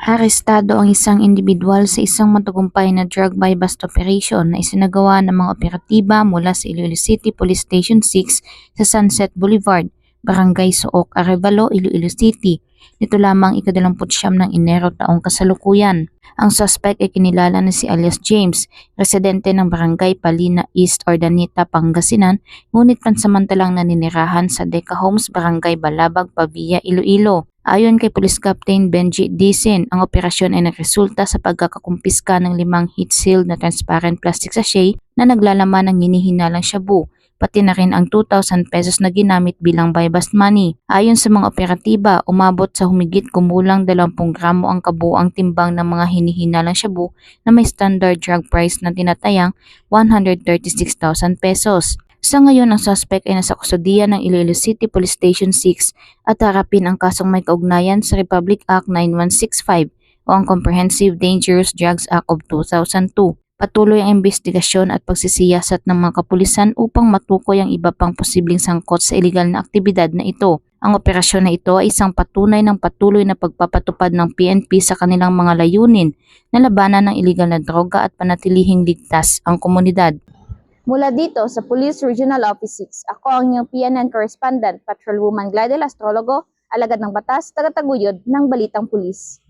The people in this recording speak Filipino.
Arestado ang isang individual sa isang matagumpay na drug buy bust operation na isinagawa ng mga operatiba mula sa Iloilo City Police Station 6 sa Sunset Boulevard, Barangay Sook, Arevalo, Iloilo City. Nito lamang ika-29 ng Enero taong kasalukuyan. Ang suspect ay kinilala na si alias James, residente ng Barangay Palina East, Ordaneta, Pangasinan, ngunit pansamantalang naninirahan sa Deca Homes, Barangay Balabag, Pavia, Iloilo. Ayon kay Police Captain Benji Dicen, ang operasyon ay nagresulta sa pagkakakumpiska ng 5 heat-sealed na transparent plastic sachet na naglalaman ng hinihinalang shabu, pati na rin ang 2,000 pesos na ginamit bilang buy-bust money. Ayon sa mga operatiba, umabot sa humigit kumulang 20 gramo ang kabuang timbang ng mga hinihinalang shabu na may standard drug price na tinatayang 136,000 pesos. Sa ngayon, ang suspect ay nasa kustudiya ng Iloilo City Police Station 6 at harapin ang kasong may kaugnayan sa Republic Act 9165 o ang Comprehensive Dangerous Drugs Act of 2002. Patuloy ang investigasyon at pagsisiyasat ng mga kapulisan upang matukoy ang iba pang posibleng sangkot sa iligal na aktibidad na ito. Ang operasyon na ito ay isang patunay ng patuloy na pagpapatupad ng PNP sa kanilang mga layunin na labanan ng iligal na droga at panatilihing ligtas ang komunidad. Mula dito sa Police Regional Office 6, ako ang inyong PNN Correspondent, Patrolwoman Glidel Astrologo, alagad ng batas, tagataguyod ng Balitang Pulis.